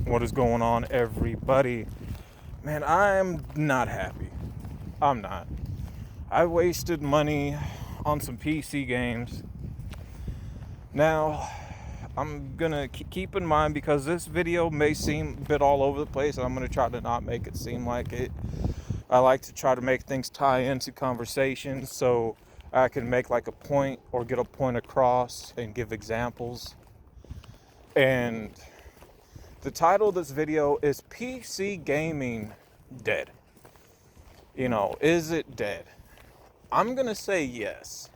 What is going on, everybody? Man, I'm not happy. I'm not. I wasted money on some PC games. Now, I'm gonna keep in mind, because this video may seem a bit all over the place, I'm gonna try to not make it seem like it. I like to try to make things tie into conversations so I can make like a point or get a point across and give examples. And the title of this video is PC Gaming Dead? Is it dead? I'm gonna say yes.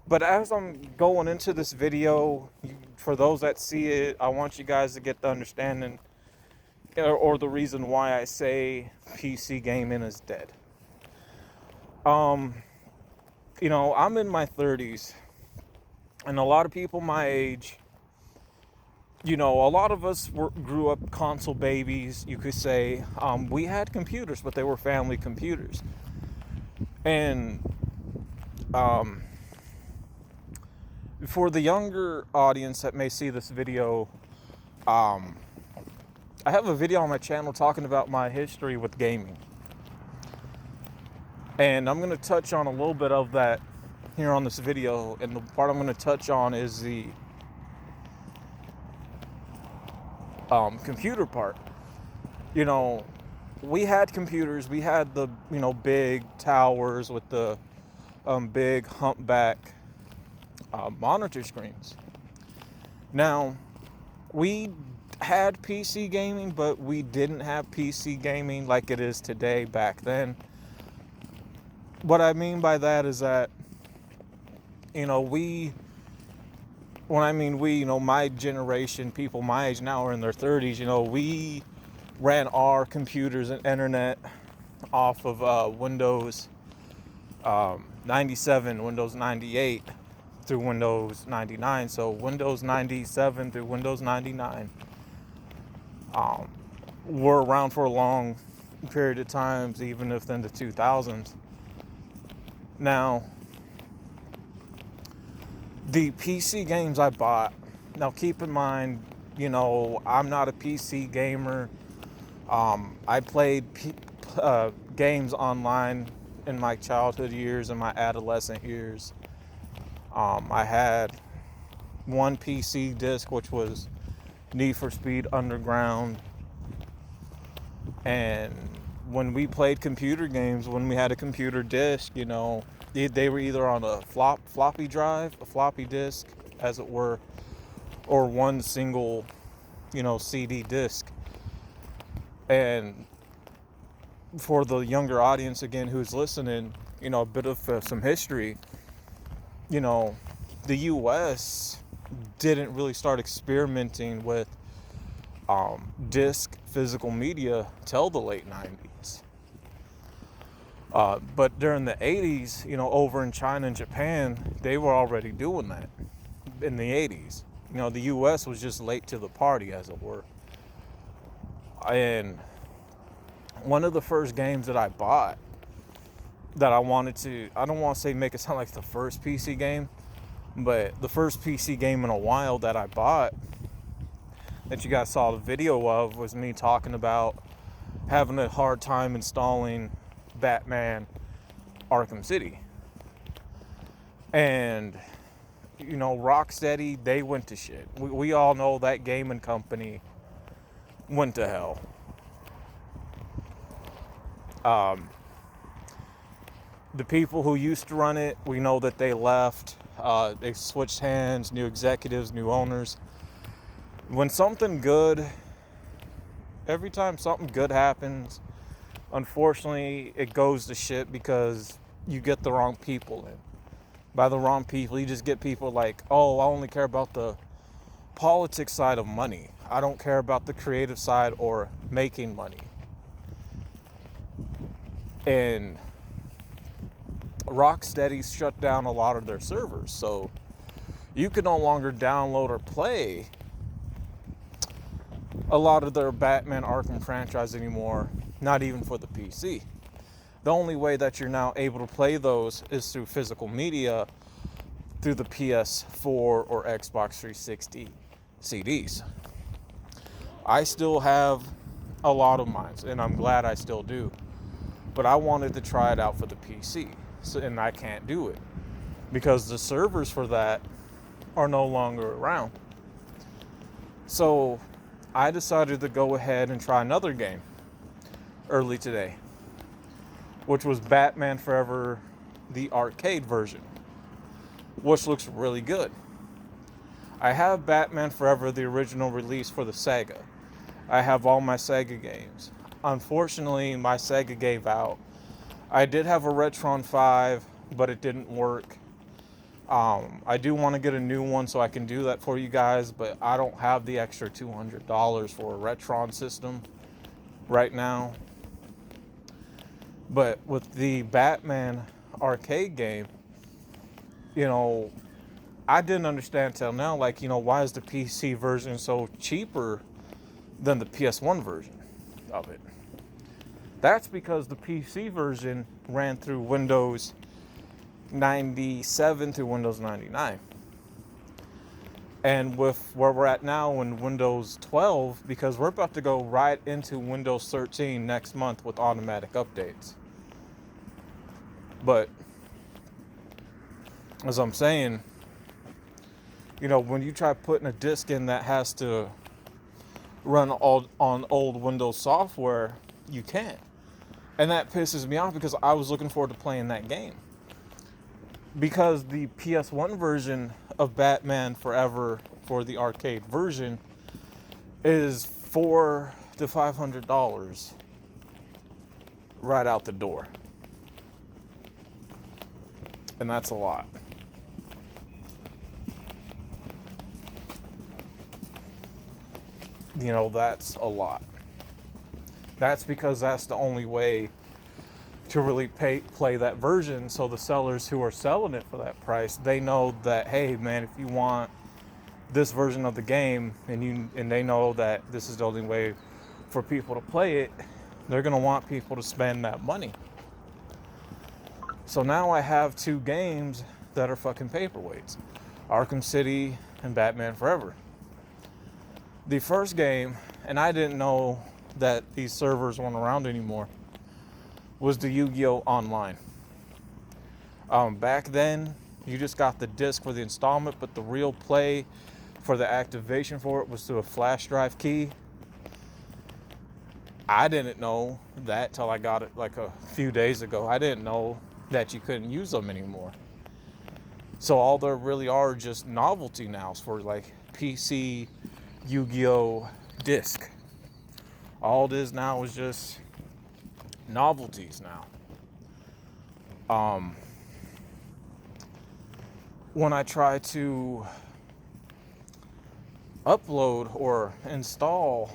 But as I'm going into this video, for those that see it, I want you guys to get the understanding or the reason why I say PC gaming is dead. I'm in my 30s, and a lot of people my age, a lot of us grew up console babies, you could say. We had computers, but they were family computers. And for the younger audience that may see this video, I have a video on my channel talking about my history with gaming. And I'm going to touch on a little bit of that here on this video. And the part I'm going to touch on is the computer part. We had computers. We had the, big towers with the big humpback monitor screens. Now, we had PC gaming, but we didn't have PC gaming like it is today back then. What I mean by that is that, my generation, people my age now are in their 30s, we ran our computers and internet off of Windows 97, Windows 98 through Windows 99. So Windows 97 through Windows 99 were around for a long period of times, even if in the 2000s. Now, the PC games I bought, now keep in mind, I'm not a PC gamer. I played games online in my childhood years and my adolescent years. I had one PC disc, which was Need for Speed Underground. And when we played computer games, when we had a computer disc, they were either on a floppy drive, a floppy disk, as it were, or one single, CD disc. And for the younger audience, again, who's listening, a bit of some history, the U.S. didn't really start experimenting with disc physical media till the late 90s. But during the 80s, over in China and Japan, they were already doing that in the 80s. The U.S. was just late to the party, as it were. And one of the first games that I bought that I don't want to say make it sound like the first PC game, but the first PC game in a while that I bought that you guys saw the video of was me talking about having a hard time installing Batman Arkham City. And, Rocksteady, they went to shit. We all know that gaming company went to hell. The people who used to run it, we know that they left. They switched hands, new executives, new owners. Every time something good happens, unfortunately, it goes to shit because you get the wrong people in. By the wrong people, you just get people like, oh, I only care about the politics side of money. I don't care about the creative side or making money. And Rocksteady shut down a lot of their servers, so you can no longer download or play a lot of their Batman Arkham franchise anymore, not even for the PC. The only way that you're now able to play those is through physical media, through the PS4 or Xbox 360 CDs. I still have a lot of mines, and I'm glad I still do. But I wanted to try it out for the PC, and I can't do it because the servers for that are no longer around. So I decided to go ahead and try another game early today, which was Batman Forever, the arcade version, which looks really good. I have Batman Forever, the original release for the Sega. I have all my Sega games. Unfortunately, my Sega gave out. I did have a Retron 5, but it didn't work. I do want to get a new one so I can do that for you guys, but I don't have the extra $200 for a Retron system right now. But with the Batman arcade game, I didn't understand till now, why is the PC version so cheaper than the PS1 version of it? That's because the PC version ran through Windows 97 through Windows 99. And with where we're at now in Windows 12, because we're about to go right into Windows 13 next month with automatic updates. But as I'm saying, when you try putting a disk in that has to run on old Windows software, you can't. And that pisses me off because I was looking forward to playing that game. Because the PS1 version of Batman Forever for the arcade version is $400 to $500 right out the door. And that's a lot. That's a lot. That's because that's the only way to really play that version. So the sellers who are selling it for that price, they know that, hey man, if you want this version of the game and they know that this is the only way for people to play it, they're gonna want people to spend that money. So now I have two games that are fucking paperweights, Arkham City and Batman Forever. The first game, and I didn't know that these servers weren't around anymore, was the Yu-Gi-Oh! Online. Back then, you just got the disc for the installment, but the real play for the activation for it was through a flash drive key. I didn't know that till I got it like a few days ago. I didn't know that you couldn't use them anymore. So all there really are just novelty nows for like PC Yu-Gi-Oh! Disc. All it is now is just novelties now. When I try to upload or install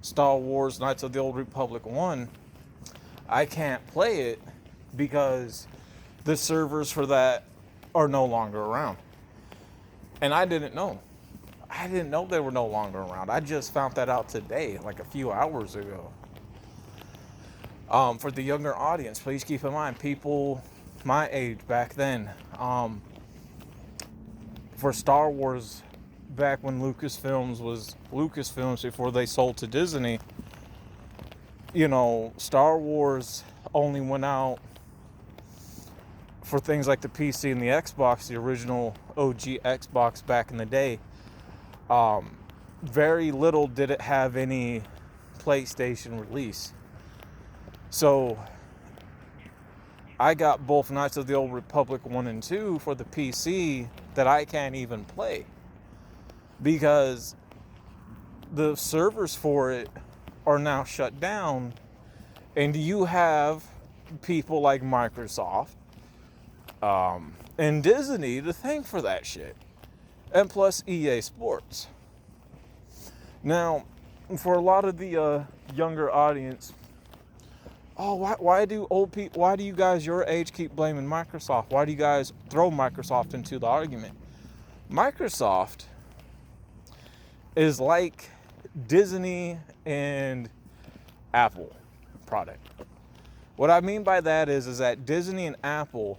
Star Wars Knights of the Old Republic 1, I can't play it because the servers for that are no longer around. And I didn't know. I didn't know they were no longer around. I just found that out today, like a few hours ago. For the younger audience, please keep in mind, people my age back then, for Star Wars, back when Lucasfilms was Lucasfilms before they sold to Disney, Star Wars only went out for things like the PC and the Xbox, the original OG Xbox back in the day. Very little did it have any PlayStation release. So I got both Knights of the Old Republic 1 and 2 for the PC that I can't even play because the servers for it are now shut down, and you have people like Microsoft and Disney to thank for that shit, and plus EA Sports. Now, for a lot of the younger audience, why do you guys your age keep blaming Microsoft? Why do you guys throw Microsoft into the argument? Microsoft is like Disney and Apple product. What I mean by that is that Disney and Apple,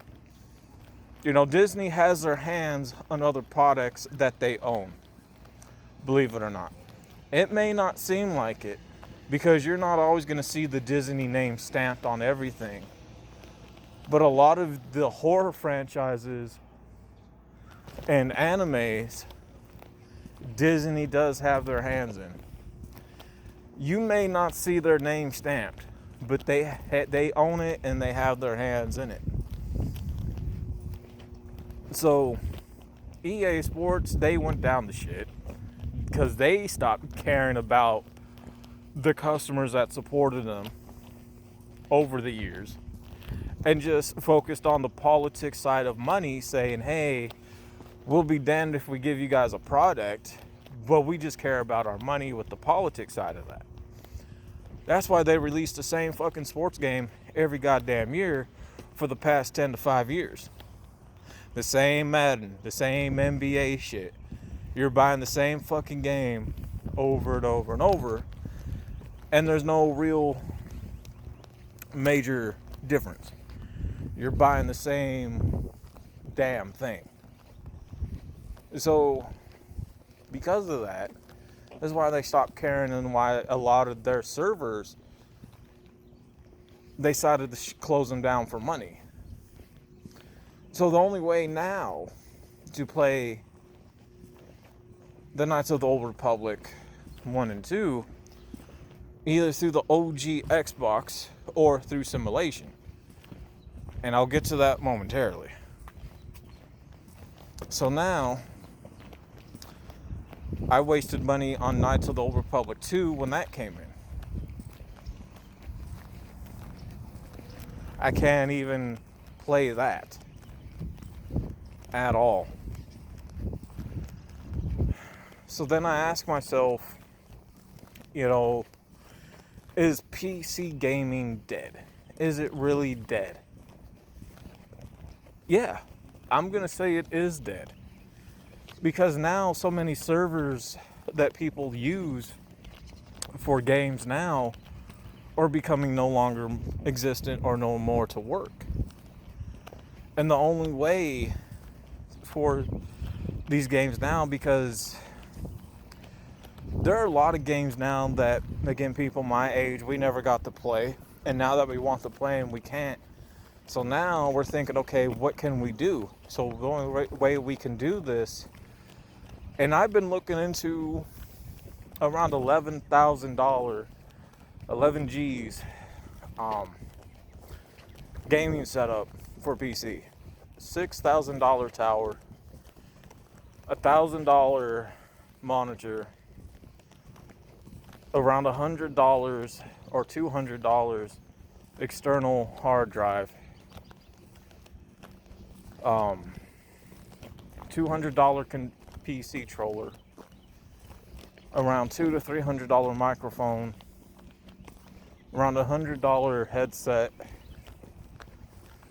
Disney has their hands on other products that they own, believe it or not. It may not seem like it because you're not always going to see the Disney name stamped on everything. But a lot of the horror franchises and animes, Disney does have their hands in. You may not see their name stamped, but they own it and they have their hands in it. So EA Sports, they went down the shit because they stopped caring about the customers that supported them over the years and just focused on the politics side of money, saying, hey, we'll be damned if we give you guys a product, but we just care about our money with the politics side of that. That's why they released the same fucking sports game every goddamn year for the past 10 to 5 years. The same Madden, the same NBA shit. You're buying the same fucking game over and over and over, and there's no real major difference. You're buying the same damn thing. So, because of that, that's why they stopped caring, and why a lot of their servers, they decided to close them down for money. So the only way now to play the Knights of the Old Republic 1 and 2, either through the OG Xbox or through simulation. And I'll get to that momentarily. So now, I wasted money on Knights of the Old Republic 2 when that came in. I can't even play that at all. So then I ask myself, is PC gaming dead? Is it really dead? Yeah, I'm gonna say it is dead. Because now so many servers that people use for games now are becoming no longer existent or no more to work. And the only way for these games now, because there are a lot of games now that, again, people my age, we never got to play. And now that we want to play and we can't. So now we're thinking, okay, what can we do? So the only way we can do this, and I've been looking into around $11,000, 11 G's gaming setup for PC. $6,000 tower, $1,000 monitor, around $100 or $200 external hard drive, $200 PC controller, around $200 to $300 microphone, around $100 headset,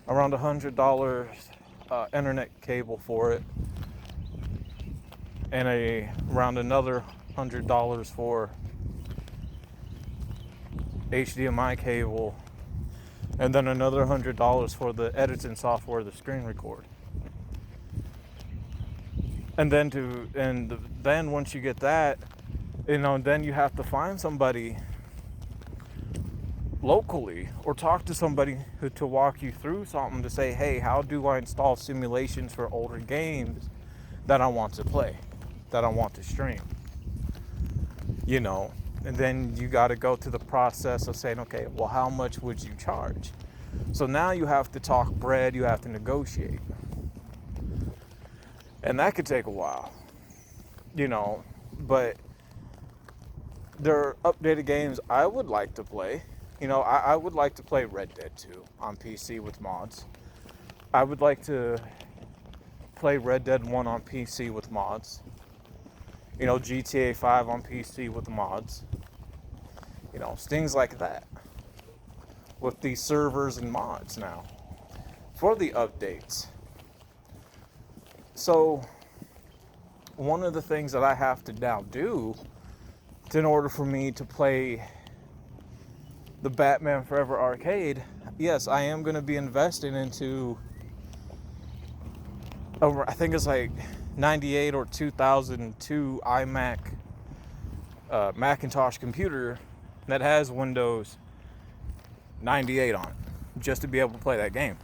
around $100 internet cable for it, and around another $100 for HDMI cable, and then another $100 for the editing software, the screen record. And then once you get that, then you have to find somebody locally or talk to somebody to walk you through something, to say, hey, how do I install simulations for older games that I want to play, that I want to stream? And then you got to go through the process of saying, okay, well, how much would you charge? So now you have to talk bread, you have to negotiate. And that could take a while, but there are updated games I would like to play. I would like to play Red Dead 2 on PC with mods. I would like to play Red Dead 1 on PC with mods. GTA 5 on PC with mods. Things like that. With these servers and mods now for the updates. So, one of the things that I have to now do in order for me to play the Batman Forever arcade, yes, I am going to be investing into, I think it's like 98 or 2002 iMac Macintosh computer that has Windows 98 on it just to be able to play that game.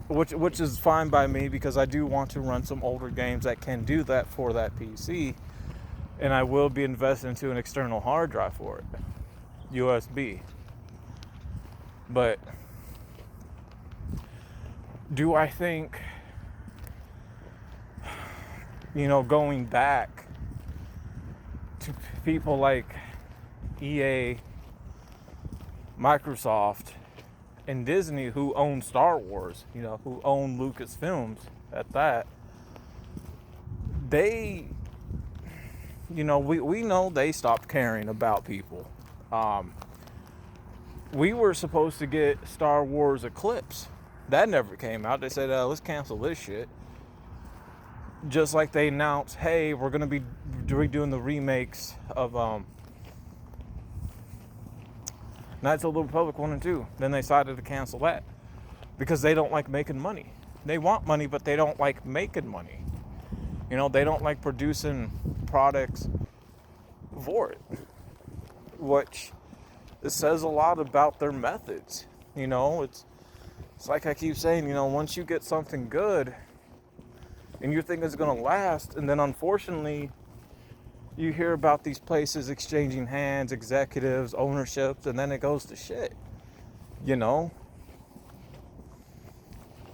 Which is fine by me, because I do want to run some older games that can do that for that PC, and I will be investing into an external hard drive for it, USB. But do I think, going back to people like EA, Microsoft, and Disney, who own Star Wars, who own Lucasfilms at that, they, we know they stopped caring about people. We were supposed to get Star Wars Eclipse. That never came out. They said, let's cancel this shit. Just like they announced, hey, we're going to be redoing the remakes of Knights of the Republic 1 and 2. Then they decided to cancel that because they don't like making money. They want money, but they don't like making money. They don't like producing products for it, which it says a lot about their methods. It's like I keep saying, once you get something good and you think it's going to last, and then unfortunately you hear about these places exchanging hands, executives, ownerships, and then it goes to shit,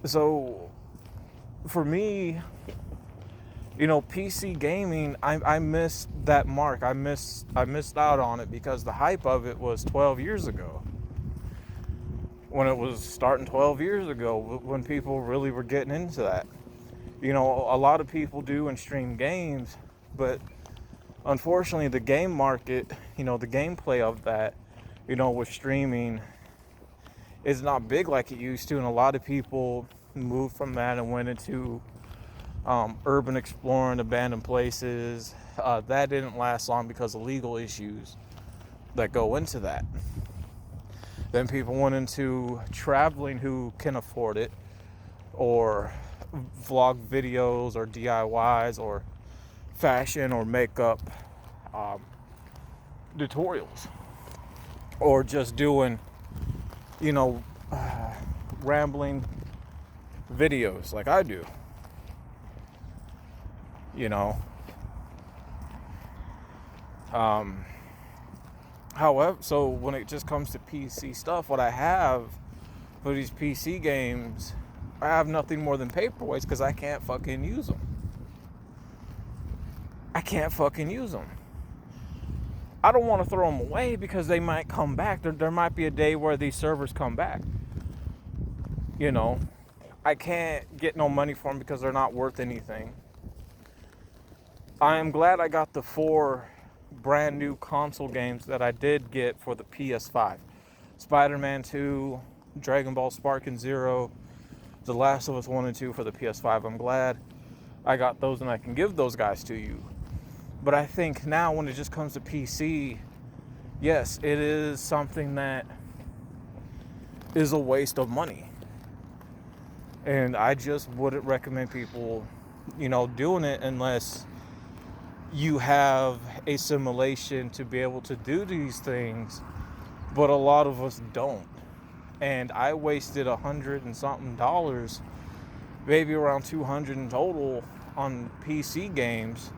So for me, PC gaming, I missed that mark. I missed out on it because the hype of it was 12 years ago. When it was starting 12 years ago, when people really were getting into that. A lot of people do and stream games, but unfortunately the game market, the gameplay of that, with streaming is not big like it used to, and a lot of people moved from that and went into urban exploring, abandoned places. That didn't last long because of legal issues that go into that. Then people went into traveling who can afford it, or vlog videos, or DIYs, or fashion or makeup tutorials, or just doing, rambling videos like I do. However, so when it just comes to PC stuff, what I have for these PC games, I have nothing more than paperweights because I can't fucking use them. I don't want to throw them away because they might come back. There might be a day where these servers come back. I can't get no money for them because they're not worth anything. I am glad I got the 4 brand new console games that I did get for the PS5. Spider-Man 2, Dragon Ball Sparking Zero, The Last of Us 1 and 2 for the PS5. I'm glad I got those and I can give those guys to you. But I think now when it just comes to PC, yes, it is something that is a waste of money. And I just wouldn't recommend people, doing it unless you have a simulation to be able to do these things. But a lot of us don't. And I wasted $100 and something, maybe around $200 in total, on PC games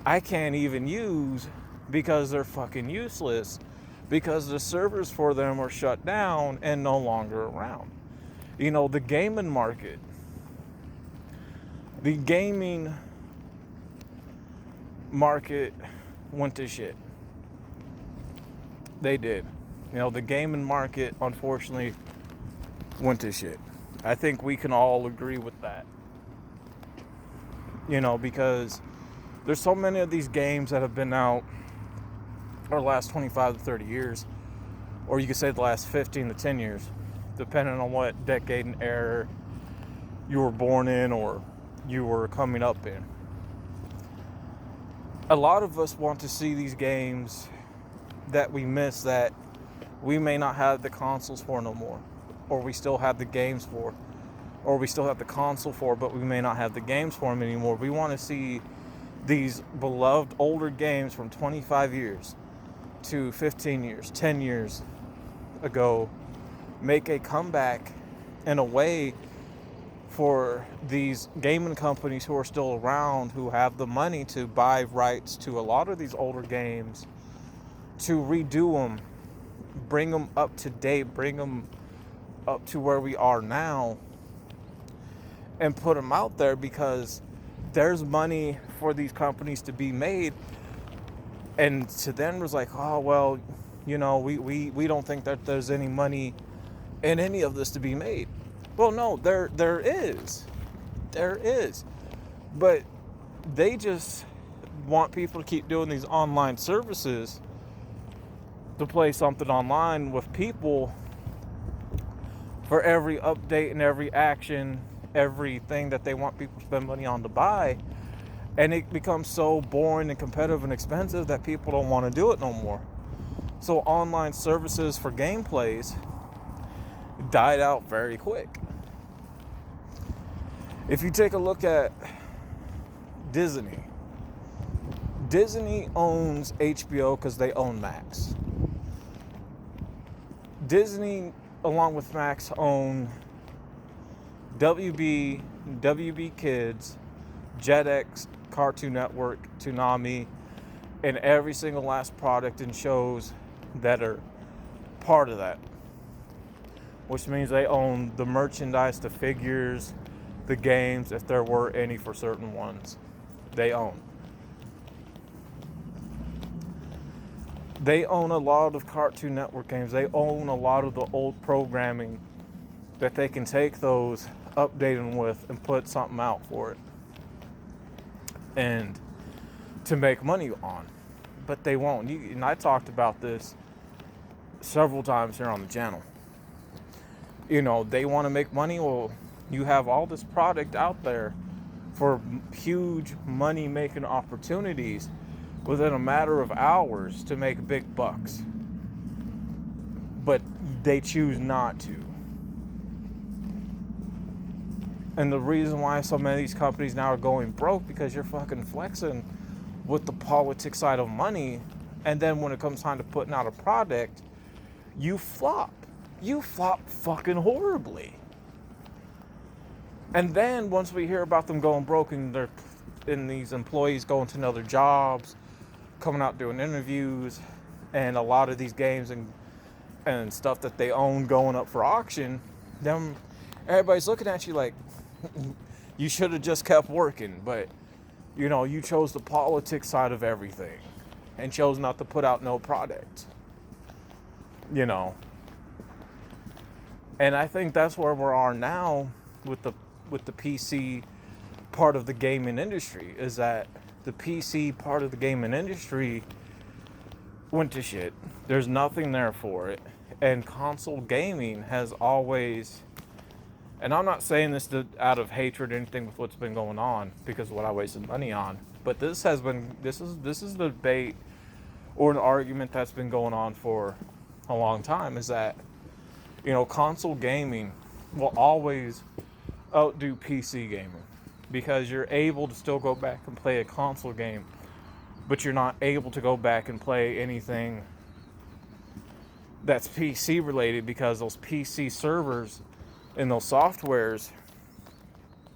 I can't even use because they're fucking useless, because the servers for them are shut down and no longer around. The gaming market, the gaming market went to shit. They did. The gaming market, unfortunately, went to shit. I think we can all agree with that. Because there's so many of these games that have been out over the last 25 to 30 years, or you could say the last 15 to 10 years, depending on what decade and era you were born in or you were coming up in. A lot of us want to see these games that we miss, that we may not have the consoles for no more, or we still have the games for, or we still have the console for, but we may not have the games for them anymore. We want to see these beloved older games from 25 years to 15 years, 10 years ago make a comeback in a way for these gaming companies who are still around, who have the money to buy rights to a lot of these older games, to redo them, bring them up to date, bring them up to where we are now, and put them out there, because there's money for these companies to be made. And to them, was like, oh, well, we don't think that there's any money in any of this to be made. Well, no, there is. There is. But they just want people to keep doing these online services to play something online with people for every update and every action, everything that they want people to spend money on to buy. And it becomes so boring and competitive and expensive that people don't want to do it no more. So online services for gameplays died out very quick. If you take a look at Disney owns HBO because they own Max. Disney, along with Max, own WB Kids, Jetix, Cartoon Network, Toonami, and every single last product and shows that are part of that. Which means they own the merchandise, the figures, the games, if there were any for certain ones, they own. They own a lot of Cartoon Network games. They own a lot of the old programming that they can take those, update them with, and put something out for it. And to make money on. But they won't. And I talked about this several times here on the channel. They want to make money. Well, you have all this product out there for huge money-making opportunities within a matter of hours to make big bucks. But they choose not to. And the reason why so many of these companies now are going broke, because you're fucking flexing with the politics side of money, and then when it comes time to putting out a product, you flop. You flop fucking horribly. And then once we hear about them going broke and these employees going to other jobs, coming out doing interviews, and a lot of these games and stuff that they own going up for auction, then everybody's looking at you like, you should have just kept working. But you chose the politics side of everything and chose not to put out no product. And I think that's where we are now with the PC part of the gaming industry, is that the PC part of the gaming industry went to shit. There's nothing there for it. And console gaming has always, and I'm not saying this out of hatred or anything with what's been going on, because of what I wasted money on, but this is the debate or an argument that's been going on for a long time, is that console gaming will always outdo PC gaming, because you're able to still go back and play a console game, but you're not able to go back and play anything that's PC related, because those PC servers and those softwares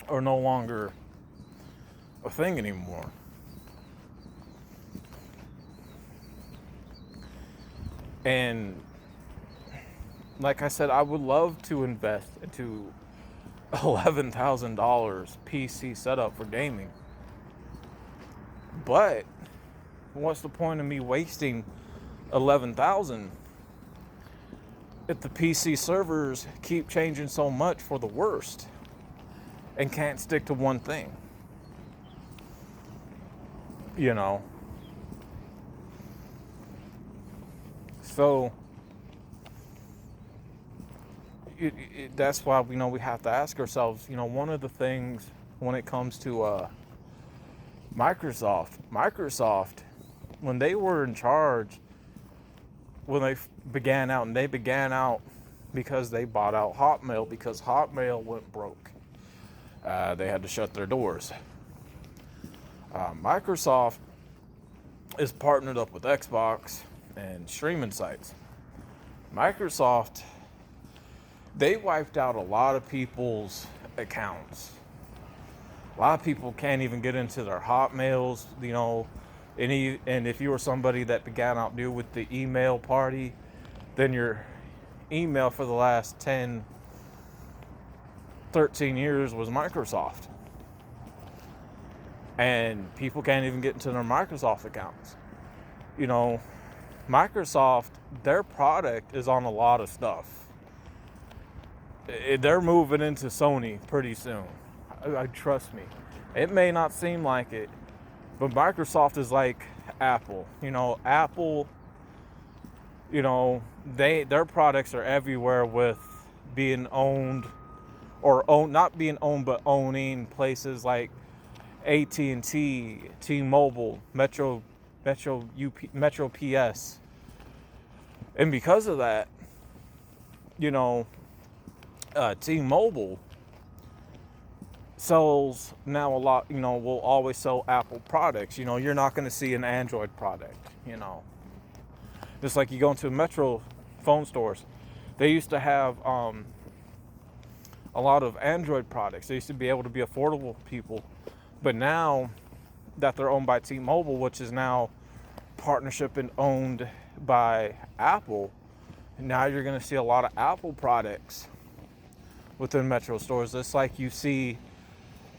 are no longer a thing anymore. And like I said, I would love to invest into $11,000 PC setup for gaming. But what's the point of me wasting $11,000 if the PC servers keep changing so much for the worst and can't stick to one thing? So that's why we have to ask ourselves, one of the things when it comes to Microsoft, when they were in charge, when they began out because they bought out Hotmail, because Hotmail went broke. They had to shut their doors. Microsoft is partnered up with Xbox and streaming sites. Microsoft, they wiped out a lot of people's accounts. A lot of people can't even get into their Hotmails, and if you were somebody that began out new with the email party, then your email for the last 10, 13 years was Microsoft. And people can't even get into their Microsoft accounts. Microsoft, their product is on a lot of stuff. They're moving into Sony pretty soon. Trust me. It may not seem like it, but Microsoft is like Apple. Apple, their products are everywhere with being owned not being owned, but owning places like AT&T, T-Mobile, Metro PS. And because of that, T-Mobile sells now a lot, will always sell Apple products. You're not going to see an Android product, Just like you go into Metro phone stores, they used to have a lot of Android products. They used to be able to be affordable to people. But now that they're owned by T-Mobile, which is now partnership and owned by Apple, now you're going to see a lot of Apple products within Metro stores. Just like you see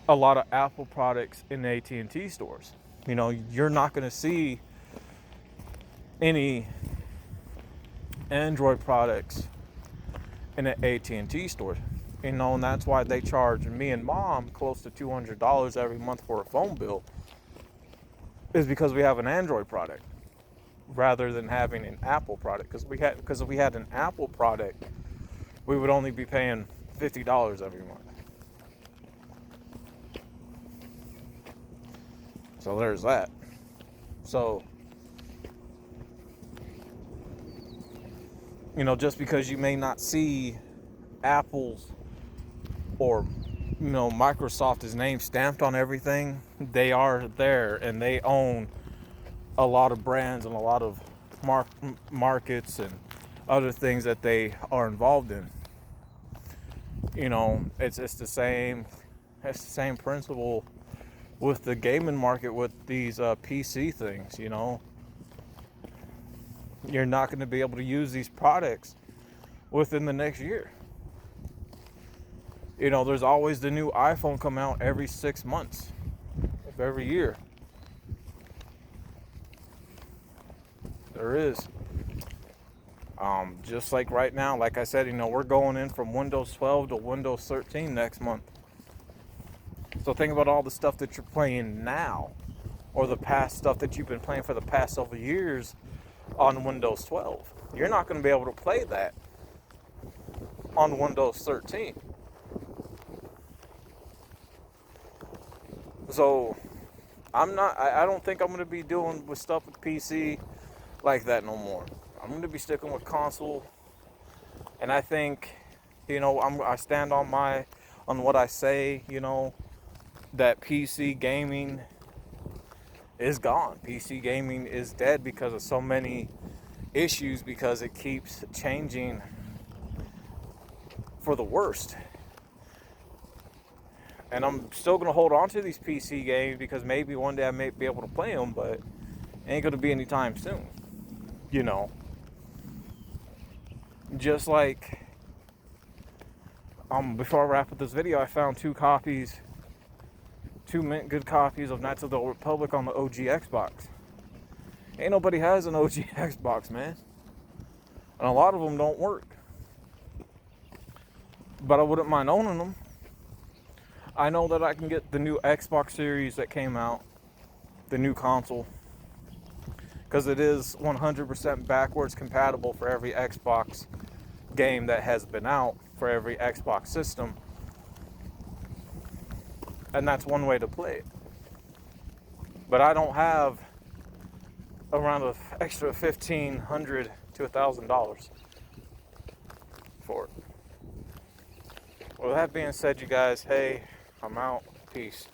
a lot of Apple products in the AT&T stores. You're not going to see any Android products in an AT&T store. And that's why they charge me and Mom close to $200 every month for a phone bill, is because we have an Android product rather than having an Apple product. Because if we had an Apple product, we would only be paying $50 every month. So there's that. So, just because you may not see Apple's or Microsoft's name stamped on everything, they are there, and they own a lot of brands and a lot of markets and other things that they are involved in. It's the same principle with the gaming market with these PC things. You're not going to be able to use these products within the next year. There's always the new iPhone come out every 6 months of every year. There is. Just like right now, like I said, we're going in from Windows 12 to Windows 13 next month. So think about all the stuff that you're playing now, or the past stuff that you've been playing for the past several years on Windows 12. You're not going to be able to play that on Windows 13. So I don't think I'm going to be doing with stuff with PC like that no more. I'm going to be sticking with console. And I think, I stand on what I say, that PC gaming is gone. PC gaming is dead because of so many issues, because it keeps changing for the worst. And I'm still going to hold on to these PC games because maybe one day I may be able to play them, but it ain't going to be anytime soon. Just like, before I wrap up this video, I found two mint good copies of Knights of the Old Republic on the OG Xbox. Ain't nobody has an OG Xbox, man. And a lot of them don't work. But I wouldn't mind owning them. I know that I can get the new Xbox Series that came out, the new console, because it is 100% backwards compatible for every Xbox game that has been out, for every Xbox system. And that's one way to play it. But I don't have around an extra $1,500 to $1,000 for it. Well, that being said, you guys, hey, I'm out. Peace.